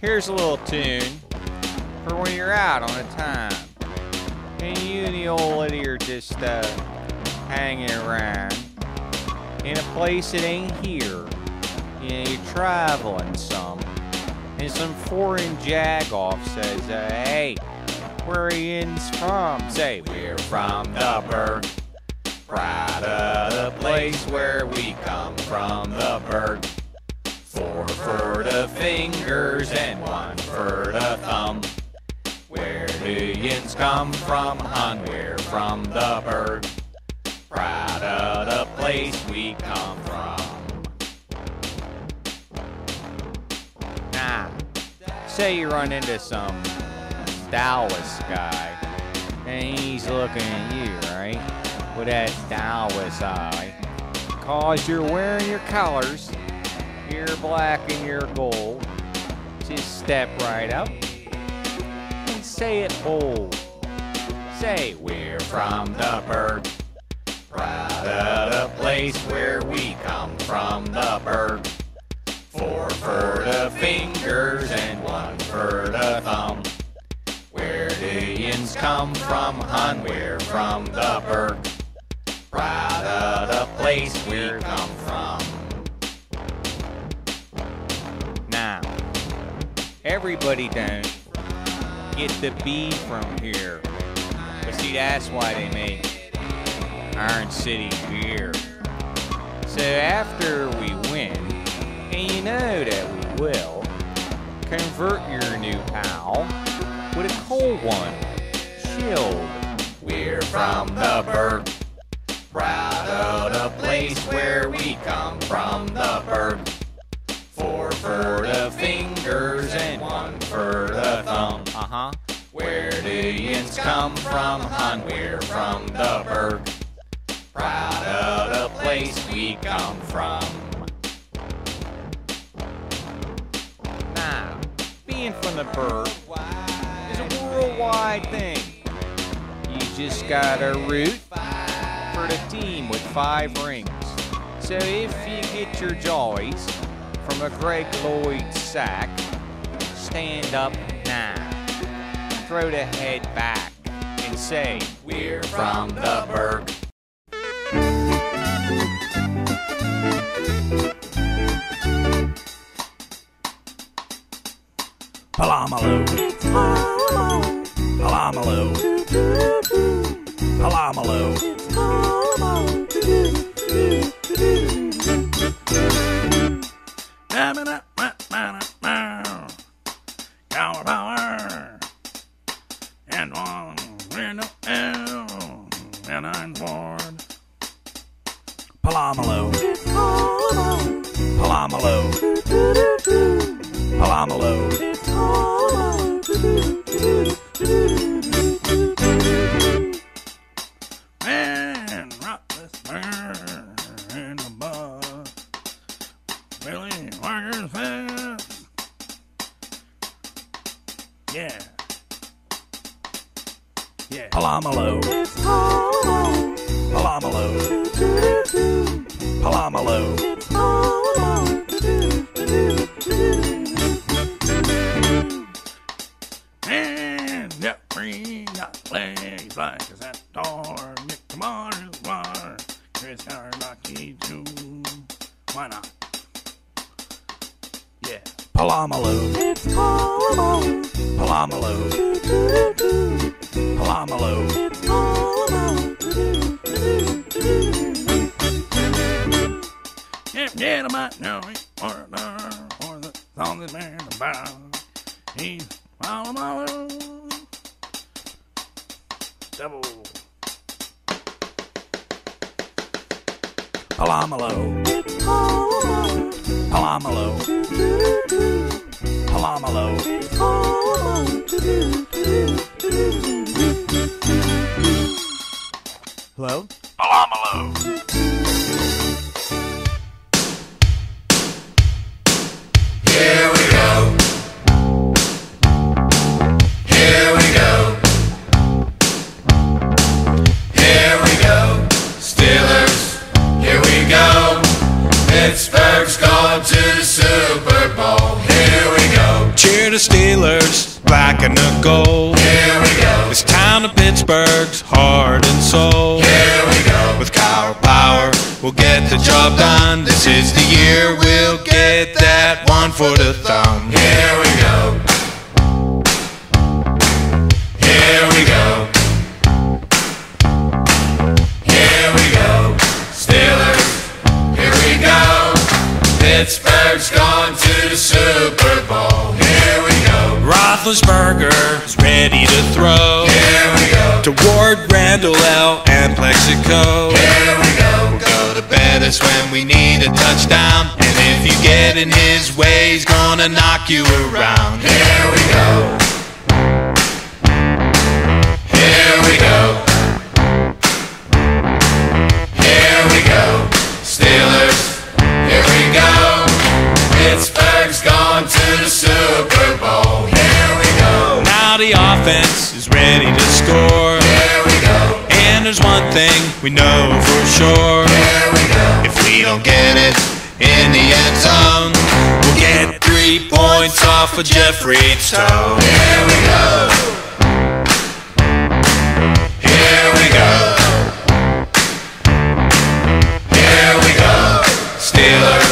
Here's a little tune for when you're out on a time and you and the old lady are just hanging around in a place that ain't here. You know, you're traveling some, and some foreign jagoff says, hey, where are you from? Say, we're from the Burg, proud of the place where we come from, the Burg. 4 for the fingers and 1 for the thumb. Where do yins come from, hun? We're from the Burg, proud of the place we come from. Now, say you run into some Dallas guy, and he's looking at you, right, with that Dallas eye, 'cause you're wearing your colors, your black and your gold. Just step right up and say it bold. Say, we're from the Burg, proud of the place where we come from, the Burg. 4 for the fingers and 1 for the thumb. Where do yins come from, hun? We're from the Burg, proud of the place we come from. Now, everybody don't get the B from here. But see, that's why they make Iron City beer. So after we win, and you know that we will, convert your new pal with a cold one, chilled. We're from the Burg, proud of the place where we come from, the Burg. 4 for the fingers and 1 for the thumb. Where do yins come from, hun? We're from the Burg, proud of the place we come from. Now, being from the Burg is a worldwide thing. You just gotta root for the team with 5 rings. So if you get your joys from a Greg Lloyd sack, stand up now, throw the head back, and say, we're from the Burg. Palomalu, Palomalu, Palomalu. Power, power, and 1 and I'm bored. Palomalu, Palomalu, Palomalu. And rock this bird in the bud. Billy Wagner said, yeah. Yeah. Palomalu. Palomalu. Palomalu. And Jeffrey got legs like a centaur. Nick Kamara's water. Chris Carnacki too. Why not? Yeah. Palomalu. Palomalu. Palomalu. If you might know it, or the song is been about, he's Palomalu. Double. Palomalu. Palomalu. Palomalu. Hello? Palomalu. Here we go. Here we go. Here we go. Steelers, here we go. Pittsburgh's gone to the Super Bowl. Here we go. Tune We're the Steelers, black and the gold. Here we go. This town of Pittsburgh's heart and soul. Here we go. With our power, we'll get the job done. This is the year we'll get that one for the thumb. Here we go. Here we go. Here we go. Steelers, here we go. Pittsburgh's gone to the Super Bowl. Here we go. Roethlisberger is ready to throw. Here we go. To Ward, Randall, L, and Plexico. Here we go. We'll go to bed, that's when we need a touchdown. And if you get in his way, he's gonna knock you around. Here we go. Here we go. Here we go. Steelers, here we go. Pittsburgh's gone to the Super Bowl. Here we go. Now the offense is ready to score. Here we go. And there's one thing we know for sure. Here we go. If we don't get it in the end zone, we'll get 3 points off of Jeffrey's toe. Here we go. Here we go. Here we go. Steelers,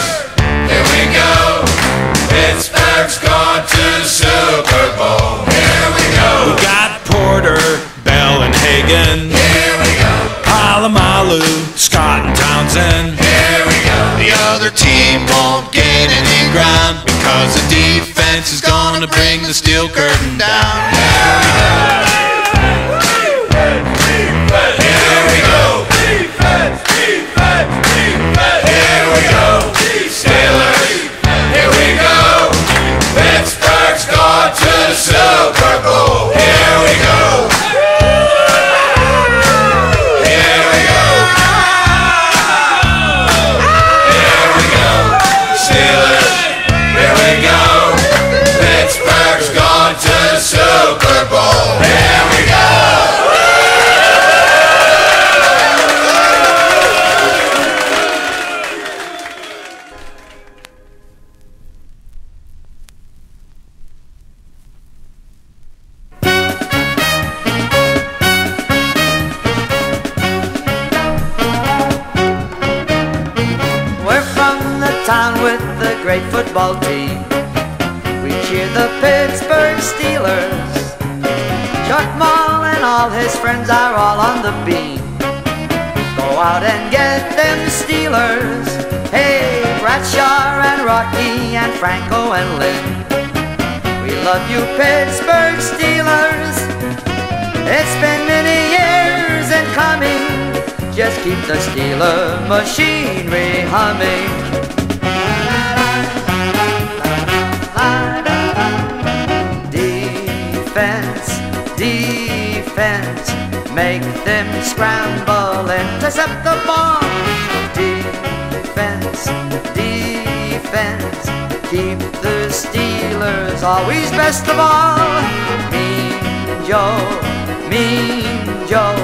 here we go. Pittsburgh's gone to the Super Bowl. Here we go. We got Porter, Bell, and Hagan. Here we go. Palamalu, Scott, and Townsend. Here we go. The other team won't gain any ground because the defense is gonna bring the steel curtain down. Here we go. Here we go. Steelers, here we go. Pittsburgh's gone to the Super Bowl. Here we go. Here we go. Here we go. Steelers, here we go. Pittsburgh's gone to the Super Bowl. Here we go. We're from the town with the great football team. We cheer the Pittsburgh Steelers. Chuck Moll and all his friends are all on the beam. Go out and get them Steelers. Hey, Bradshaw and Rocky and Franco and Lynn. We love you Pittsburgh Steelers. It's been many years in coming. Just keep the Steeler machinery humming. Defense, defense, make them scramble, intercept the ball. Defense, defense, keep the Steelers always best of all. Mean Joe,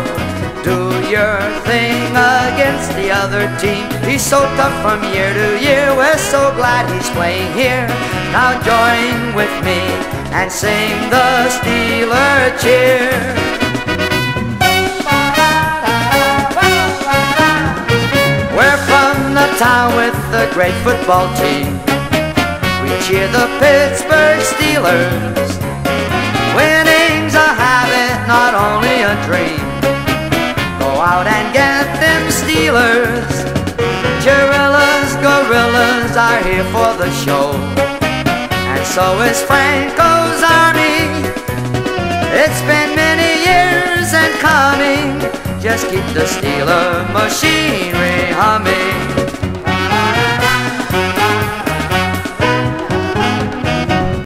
do your thing against the other team. He's so tough from year to year. We're so glad he's playing here. Now join with me and sing the Steeler cheer. We're from the town with the great football team. We cheer the Pittsburgh Steelers. Winning's a habit, not only a dream. Go out and get them Steelers. Guerrillas, gorillas are here for the show. And so is Franco's army. It's been many years in coming. Just keep the Steeler machinery humming.